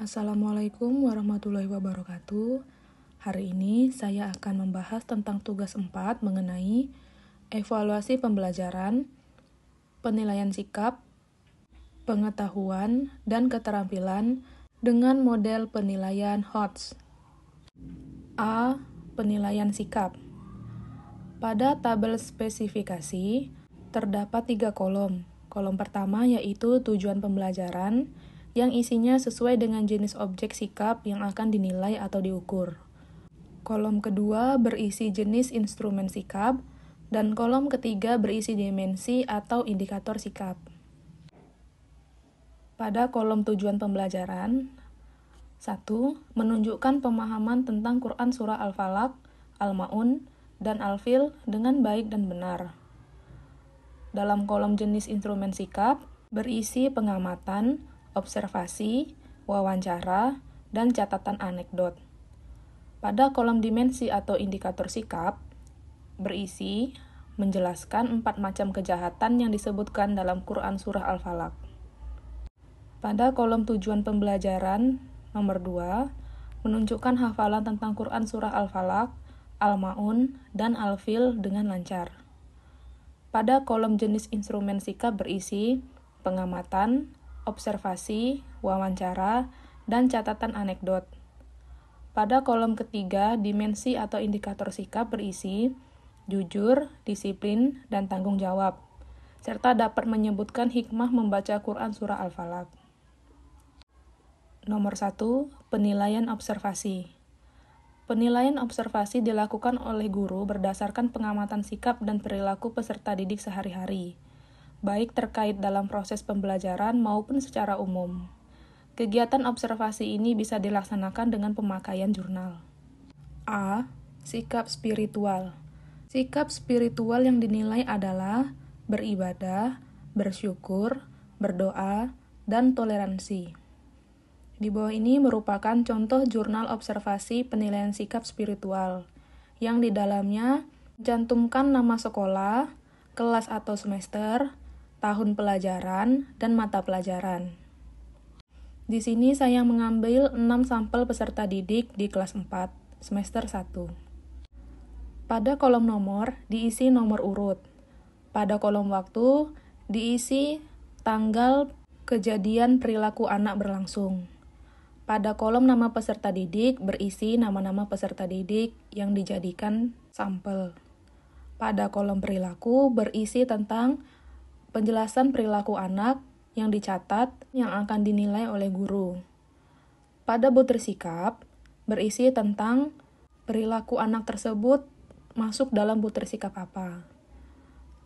Assalamualaikum warahmatullahi wabarakatuh. Hari ini saya akan membahas tentang tugas 4 mengenai evaluasi pembelajaran, penilaian sikap, pengetahuan, dan keterampilan dengan model penilaian HOTS. A. Penilaian sikap. Pada tabel spesifikasi, terdapat 3 kolom. Kolom pertama yaitu tujuan pembelajaran, yang isinya sesuai dengan jenis objek sikap yang akan dinilai atau diukur. Kolom kedua berisi jenis instrumen sikap, dan kolom ketiga berisi dimensi atau indikator sikap. Pada kolom tujuan pembelajaran, 1. Menunjukkan pemahaman tentang Quran Surah Al-Falaq, Al-Ma'un, dan Al-Fil dengan baik dan benar. Dalam kolom jenis instrumen sikap, berisi pengamatan, observasi, wawancara, dan catatan anekdot. Pada kolom dimensi atau indikator sikap, berisi menjelaskan 4 macam kejahatan yang disebutkan dalam Quran Surah Al-Falaq. Pada kolom tujuan pembelajaran, nomor 2, menunjukkan hafalan tentang Quran Surah Al-Falaq, Al-Ma'un, dan Al-Fil dengan lancar. Pada kolom jenis instrumen sikap berisi pengamatan, observasi, wawancara, dan catatan anekdot. Pada kolom ketiga, dimensi atau indikator sikap berisi jujur, disiplin, dan tanggung jawab, serta dapat menyebutkan hikmah membaca Quran Surah Al-Falaq. Nomor 1. Penilaian observasi. Penilaian observasi dilakukan oleh guru berdasarkan pengamatan sikap dan perilaku peserta didik sehari-hari, baik terkait dalam proses pembelajaran maupun secara umum. Kegiatan observasi ini bisa dilaksanakan dengan pemakaian jurnal. A. Sikap spiritual. Sikap spiritual yang dinilai adalah beribadah, bersyukur, berdoa, dan toleransi. Di bawah ini merupakan contoh jurnal observasi penilaian sikap spiritual, yang di dalamnya mencantumkan nama sekolah, kelas atau semester, tahun pelajaran, dan mata pelajaran. Di sini saya mengambil 6 sampel peserta didik di kelas 4, semester 1. Pada kolom nomor, diisi nomor urut. Pada kolom waktu, diisi tanggal kejadian perilaku anak berlangsung. Pada kolom nama peserta didik, berisi nama-nama peserta didik yang dijadikan sampel. Pada kolom perilaku, berisi tentang penjelasan perilaku anak yang dicatat yang akan dinilai oleh guru. Pada butir sikap, berisi tentang perilaku anak tersebut masuk dalam butir sikap apa.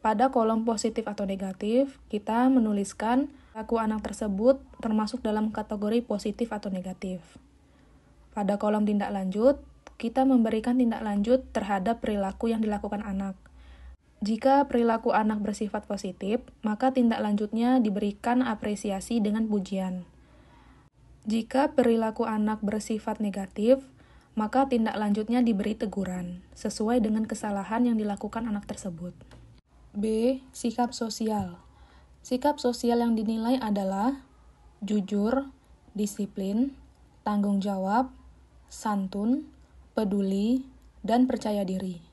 Pada kolom positif atau negatif, kita menuliskan perilaku anak tersebut termasuk dalam kategori positif atau negatif. Pada kolom tindak lanjut, kita memberikan tindak lanjut terhadap perilaku yang dilakukan anak. Jika perilaku anak bersifat positif, maka tindak lanjutnya diberikan apresiasi dengan pujian. Jika perilaku anak bersifat negatif, maka tindak lanjutnya diberi teguran, sesuai dengan kesalahan yang dilakukan anak tersebut. B. Sikap sosial. Sikap sosial yang dinilai adalah jujur, disiplin, tanggung jawab, santun, peduli, dan percaya diri.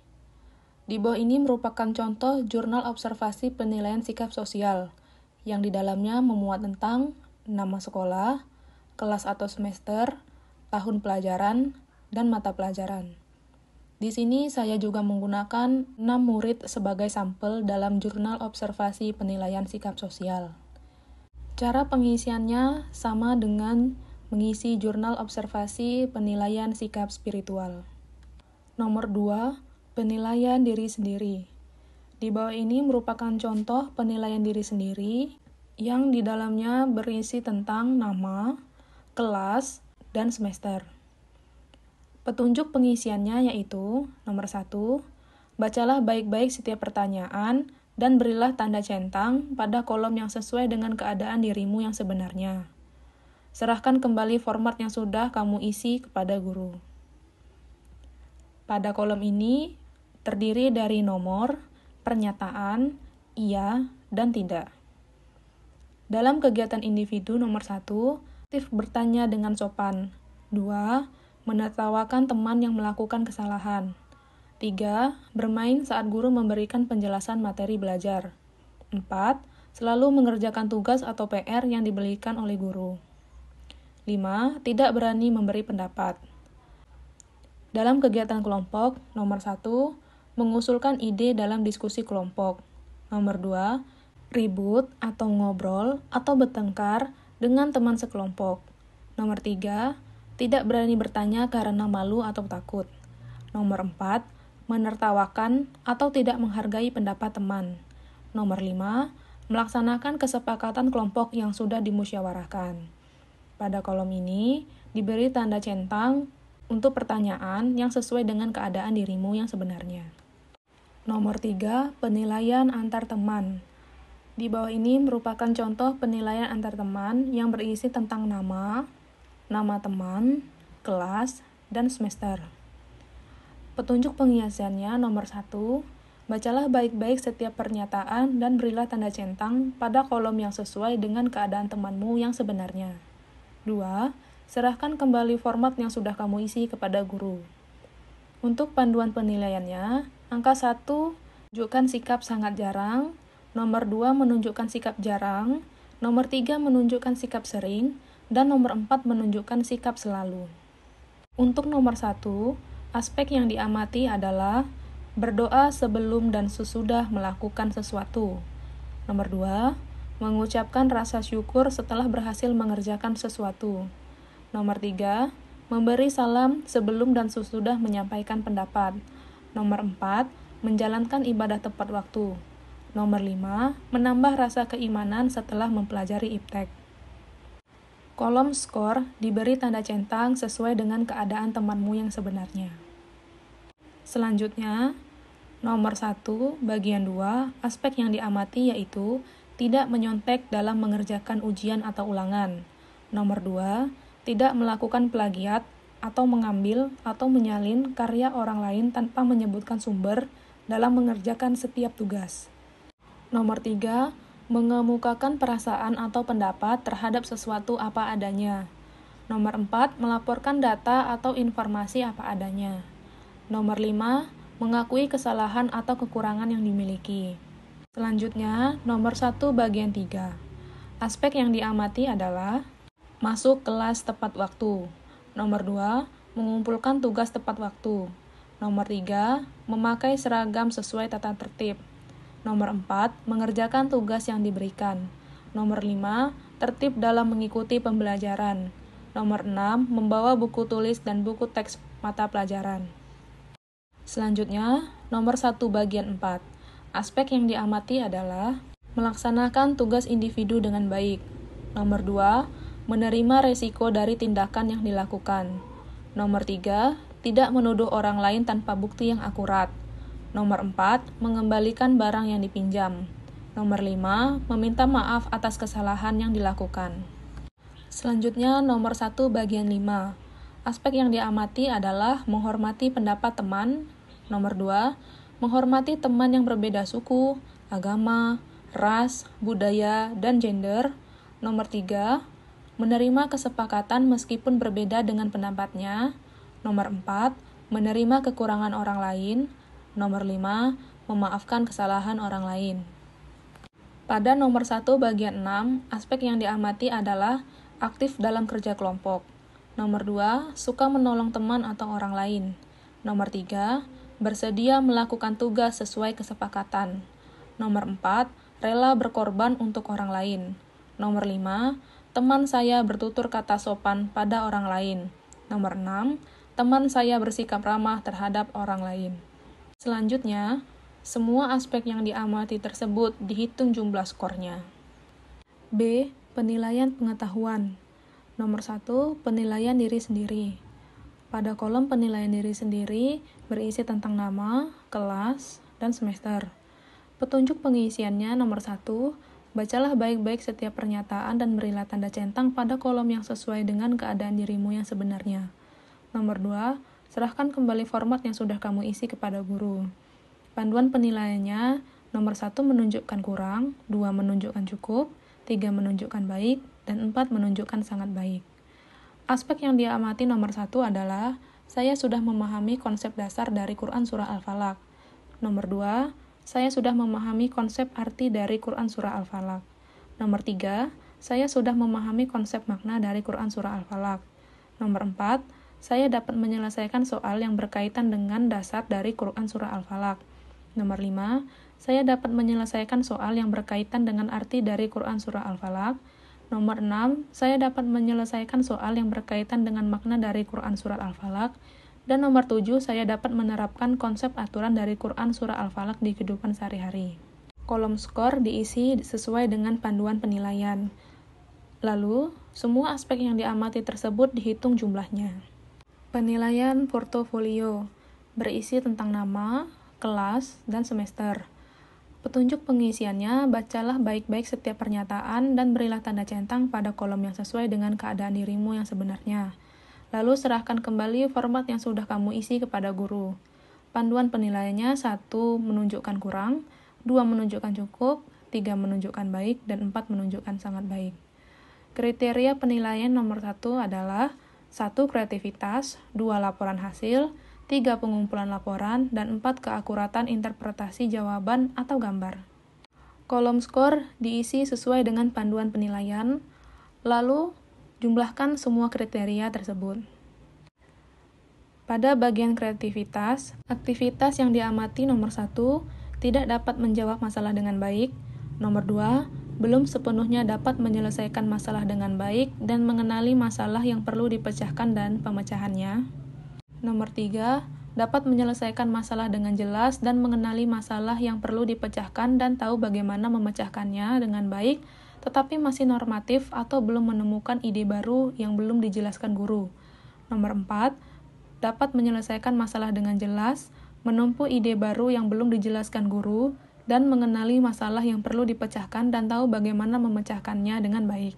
Di bawah ini merupakan contoh jurnal observasi penilaian sikap sosial, yang di dalamnya memuat tentang nama sekolah, kelas atau semester, tahun pelajaran, dan mata pelajaran. Di sini saya juga menggunakan 6 murid sebagai sampel dalam jurnal observasi penilaian sikap sosial. Cara pengisiannya sama dengan mengisi jurnal observasi penilaian sikap spiritual. Nomor 2. Penilaian diri sendiri. Di bawah ini merupakan contoh penilaian diri sendiri yang di dalamnya berisi tentang nama, kelas, dan semester. Petunjuk pengisiannya yaitu nomor 1, bacalah baik-baik setiap pertanyaan dan berilah tanda centang pada kolom yang sesuai dengan keadaan dirimu yang sebenarnya. Serahkan kembali format yang sudah kamu isi kepada guru. Pada kolom ini terdiri dari nomor, pernyataan, iya, dan tidak. Dalam kegiatan individu nomor 1, Aktif bertanya dengan sopan. 2. Menertawakan teman yang melakukan kesalahan. 3. Bermain saat guru memberikan penjelasan materi belajar. 4. Selalu mengerjakan tugas atau PR yang diberikan oleh guru. 5. Tidak berani memberi pendapat. Dalam kegiatan kelompok, nomor 1, mengusulkan ide dalam diskusi kelompok. Nomor 2, ribut atau ngobrol atau bertengkar dengan teman sekelompok. Nomor 3, tidak berani bertanya karena malu atau takut. Nomor 4, menertawakan atau tidak menghargai pendapat teman. Nomor 5, melaksanakan kesepakatan kelompok yang sudah dimusyawarahkan. Pada kolom ini, diberi tanda centang untuk pertanyaan yang sesuai dengan keadaan dirimu yang sebenarnya. Nomor 3, penilaian antar teman. Di bawah ini merupakan contoh penilaian antar teman yang berisi tentang nama teman, kelas, dan semester. Petunjuk penghiasannya nomor 1, bacalah baik-baik setiap pernyataan dan berilah tanda centang pada kolom yang sesuai dengan keadaan temanmu yang sebenarnya. 2. Serahkan kembali format yang sudah kamu isi kepada guru. Untuk panduan penilaiannya, angka 1 menunjukkan sikap sangat jarang, nomor 2 menunjukkan sikap jarang, nomor 3 menunjukkan sikap sering, dan nomor 4 menunjukkan sikap selalu. Untuk nomor 1, aspek yang diamati adalah berdoa sebelum dan sesudah melakukan sesuatu. Nomor 2, mengucapkan rasa syukur setelah berhasil mengerjakan sesuatu. Nomor 3, memberi salam sebelum dan sesudah menyampaikan pendapat. Nomor 4, menjalankan ibadah tepat waktu. Nomor 5, menambah rasa keimanan setelah mempelajari iptek. Kolom skor diberi tanda centang sesuai dengan keadaan temanmu yang sebenarnya. Selanjutnya, nomor 1, bagian 2, aspek yang diamati yaitu tidak menyontek dalam mengerjakan ujian atau ulangan. Nomor 2, tidak melakukan plagiat atau mengambil atau menyalin karya orang lain tanpa menyebutkan sumber dalam mengerjakan setiap tugas. Nomor 3, mengemukakan perasaan atau pendapat terhadap sesuatu apa adanya. Nomor 4, melaporkan data atau informasi apa adanya. Nomor 5, mengakui kesalahan atau kekurangan yang dimiliki. Selanjutnya, nomor 1 bagian 3. Aspek yang diamati adalah masuk kelas tepat waktu. Nomor 2, mengumpulkan tugas tepat waktu. Nomor 3, memakai seragam sesuai tata tertib. Nomor 4, mengerjakan tugas yang diberikan. Nomor 5, tertib dalam mengikuti pembelajaran. Nomor 6, membawa buku tulis dan buku teks mata pelajaran. Selanjutnya, nomor 1 bagian 4. Aspek yang diamati adalah melaksanakan tugas individu dengan baik. Nomor 2, menerima resiko dari tindakan yang dilakukan. Nomor 3, tidak menuduh orang lain tanpa bukti yang akurat. Nomor 4, mengembalikan barang yang dipinjam. Nomor 5, meminta maaf atas kesalahan yang dilakukan. Selanjutnya, nomor 1 bagian 5. Aspek yang diamati adalah menghormati pendapat teman. Nomor 2, menghormati teman yang berbeda suku, agama, ras, budaya, dan gender. Nomor 3, menerima kesepakatan meskipun berbeda dengan pendapatnya. Nomor 4, menerima kekurangan orang lain. Nomor 5, memaafkan kesalahan orang lain. Pada nomor 1 bagian 6, aspek yang diamati adalah aktif dalam kerja kelompok. Nomor 2, suka menolong teman atau orang lain. Nomor 3, bersedia melakukan tugas sesuai kesepakatan. Nomor 4, rela berkorban untuk orang lain. Nomor 5, teman saya bertutur kata sopan pada orang lain. Nomor 6, teman saya bersikap ramah terhadap orang lain. Selanjutnya, semua aspek yang diamati tersebut dihitung jumlah skornya. B. Penilaian pengetahuan. Nomor 1, penilaian diri sendiri. Pada kolom penilaian diri sendiri berisi tentang nama, kelas, dan semester. Petunjuk pengisiannya nomor 1, bacalah baik-baik setiap pernyataan dan berilah tanda centang pada kolom yang sesuai dengan keadaan dirimu yang sebenarnya. Nomor 2, serahkan kembali format yang sudah kamu isi kepada guru. Panduan penilaiannya, nomor 1 menunjukkan kurang, 2 menunjukkan cukup, 3 menunjukkan baik, dan 4 menunjukkan sangat baik. Aspek yang diamati nomor 1 adalah saya sudah memahami konsep dasar dari Quran Surah Al-Falaq. Nomor 2, saya sudah memahami konsep arti dari Quran Surah Al-Falaq. Nomor 3, saya sudah memahami konsep makna dari Quran Surah Al-Falaq. Nomor 4, saya dapat menyelesaikan soal yang berkaitan dengan dasar dari Quran Surah Al-Falaq. Nomor 5, saya dapat menyelesaikan soal yang berkaitan dengan arti dari Quran Surah Al-Falaq. Nomor 6, saya dapat menyelesaikan soal yang berkaitan dengan makna dari Quran Surah Al-Falaq. Dan nomor 7, saya dapat menerapkan konsep aturan dari Quran Surah Al-Falaq di kehidupan sehari-hari. Kolom skor diisi sesuai dengan panduan penilaian. Lalu, semua aspek yang diamati tersebut dihitung jumlahnya. Penilaian portofolio berisi tentang nama, kelas, dan semester. Petunjuk pengisiannya, bacalah baik-baik setiap pernyataan dan berilah tanda centang pada kolom yang sesuai dengan keadaan dirimu yang sebenarnya. Lalu serahkan kembali format yang sudah kamu isi kepada guru. Panduan penilaiannya 1 menunjukkan kurang, 2 menunjukkan cukup, 3 menunjukkan baik, dan 4 menunjukkan sangat baik. Kriteria penilaian nomor 1 adalah 1 kreativitas, 2 laporan hasil, 3 pengumpulan laporan, dan 4 keakuratan interpretasi jawaban atau gambar. Kolom skor diisi sesuai dengan panduan penilaian, lalu jumlahkan semua kriteria tersebut. Pada bagian kreativitas, aktivitas yang diamati nomor 1, tidak dapat menjawab masalah dengan baik. Nomor 2, belum sepenuhnya dapat menyelesaikan masalah dengan baik dan mengenali masalah yang perlu dipecahkan dan pemecahannya. Nomor 3, dapat menyelesaikan masalah dengan jelas dan mengenali masalah yang perlu dipecahkan dan tahu bagaimana memecahkannya dengan baik, tetapi masih normatif atau belum menemukan ide baru yang belum dijelaskan guru. Nomor 4, dapat menyelesaikan masalah dengan jelas, menempuh ide baru yang belum dijelaskan guru, dan mengenali masalah yang perlu dipecahkan dan tahu bagaimana memecahkannya dengan baik.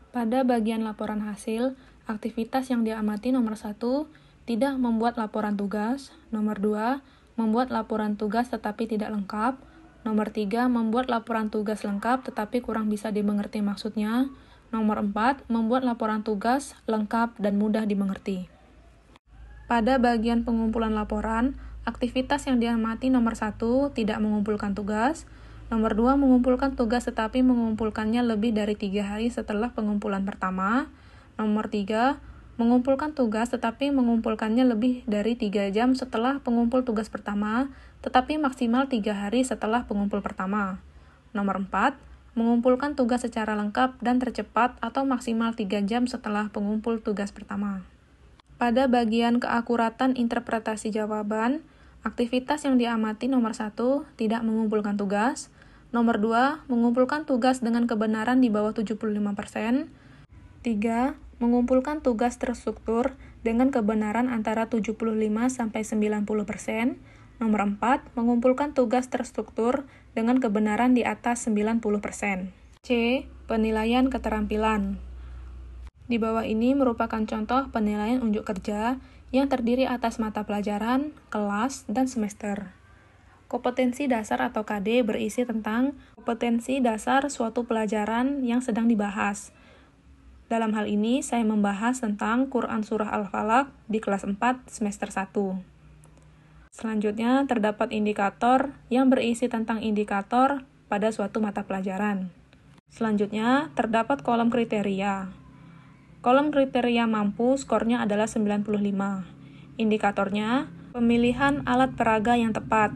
Pada bagian laporan hasil, aktivitas yang diamati nomor 1, tidak membuat laporan tugas. Nomor 2, membuat laporan tugas tetapi tidak lengkap. Nomor 3, membuat laporan tugas lengkap tetapi kurang bisa dimengerti maksudnya. Nomor 4, membuat laporan tugas lengkap dan mudah dimengerti. Pada bagian pengumpulan laporan, aktivitas yang diamati nomor 1, tidak mengumpulkan tugas. Nomor 2, mengumpulkan tugas tetapi mengumpulkannya lebih dari 3 hari setelah pengumpulan pertama. Nomor 3, mengumpulkan tugas tetapi mengumpulkannya lebih dari 3 jam setelah pengumpul tugas pertama, tetapi maksimal 3 hari setelah pengumpul pertama. Nomor 4, mengumpulkan tugas secara lengkap dan tercepat atau maksimal 3 jam setelah pengumpul tugas pertama. Pada bagian keakuratan interpretasi jawaban, aktivitas yang diamati nomor 1, tidak mengumpulkan tugas. Nomor 2, mengumpulkan tugas dengan kebenaran di bawah 75%. 3, mengumpulkan tugas terstruktur dengan kebenaran antara 75-90%. Nomor 4, mengumpulkan tugas terstruktur dengan kebenaran di atas 90%. C. Penilaian keterampilan. Di bawah ini merupakan contoh penilaian unjuk kerja yang terdiri atas mata pelajaran, kelas, dan semester. Kompetensi dasar atau KD berisi tentang kompetensi dasar suatu pelajaran yang sedang dibahas. Dalam hal ini, saya membahas tentang Quran Surah Al-Falaq di kelas 4 semester 1. Selanjutnya, terdapat indikator yang berisi tentang indikator pada suatu mata pelajaran. Selanjutnya, terdapat kolom kriteria. Kolom kriteria mampu skornya adalah 95. Indikatornya, pemilihan alat peraga yang tepat,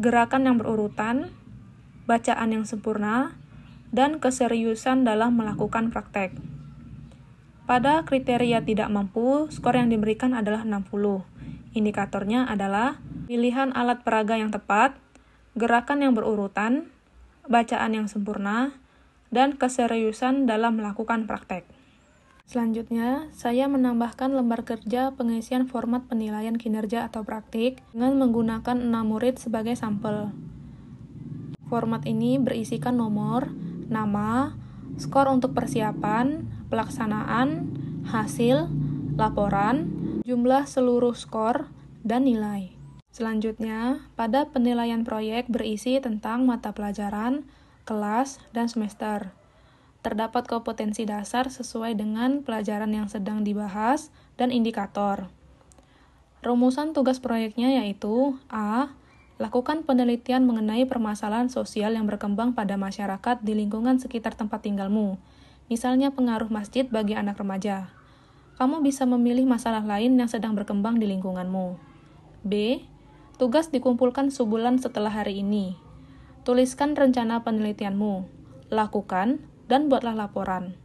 gerakan yang berurutan, bacaan yang sempurna, dan keseriusan dalam melakukan praktek. Pada kriteria tidak mampu, skor yang diberikan adalah 60. Indikatornya adalah pilihan alat peraga yang tepat, gerakan yang berurutan, bacaan yang sempurna, dan keseriusan dalam melakukan praktek. Selanjutnya, saya menambahkan lembar kerja pengisian format penilaian kinerja atau praktik dengan menggunakan 6 murid sebagai sampel. Format ini berisikan nomor, nama, skor untuk persiapan, pelaksanaan, hasil, laporan, jumlah seluruh skor, dan nilai. Selanjutnya, pada penilaian proyek berisi tentang mata pelajaran, kelas, dan semester. Terdapat kompetensi dasar sesuai dengan pelajaran yang sedang dibahas dan indikator. Rumusan tugas proyeknya yaitu A. Lakukan penelitian mengenai permasalahan sosial yang berkembang pada masyarakat di lingkungan sekitar tempat tinggalmu, misalnya pengaruh masjid bagi anak remaja. Kamu bisa memilih masalah lain yang sedang berkembang di lingkunganmu. B. Tugas dikumpulkan sebulan setelah hari ini. Tuliskan rencana penelitianmu, lakukan, dan buatlah laporan.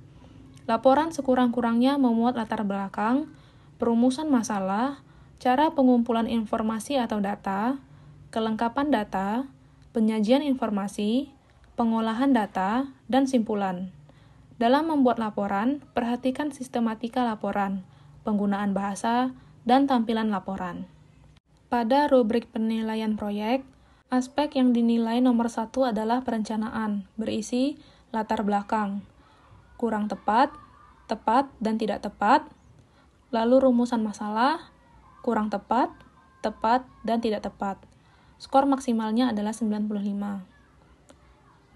Laporan sekurang-kurangnya memuat latar belakang, perumusan masalah, cara pengumpulan informasi atau data, kelengkapan data, penyajian informasi, pengolahan data, dan simpulan. Dalam membuat laporan, perhatikan sistematika laporan, penggunaan bahasa, dan tampilan laporan. Pada rubrik penilaian proyek, aspek yang dinilai nomor 1 adalah perencanaan, berisi latar belakang, kurang tepat, tepat, dan tidak tepat, lalu rumusan masalah, kurang tepat, dan tidak tepat. Skor maksimalnya adalah 95.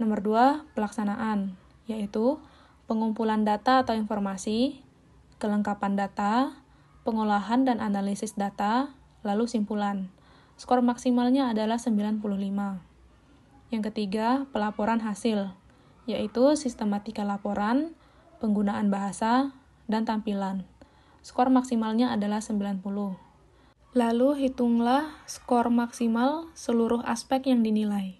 Nomor 2, pelaksanaan, yaitu pengumpulan data atau informasi, kelengkapan data, pengolahan dan analisis data, lalu simpulan. Skor maksimalnya adalah 95. Yang ketiga, pelaporan hasil, yaitu sistematika laporan, penggunaan bahasa, dan tampilan. Skor maksimalnya adalah 90. Lalu hitunglah skor maksimal seluruh aspek yang dinilai.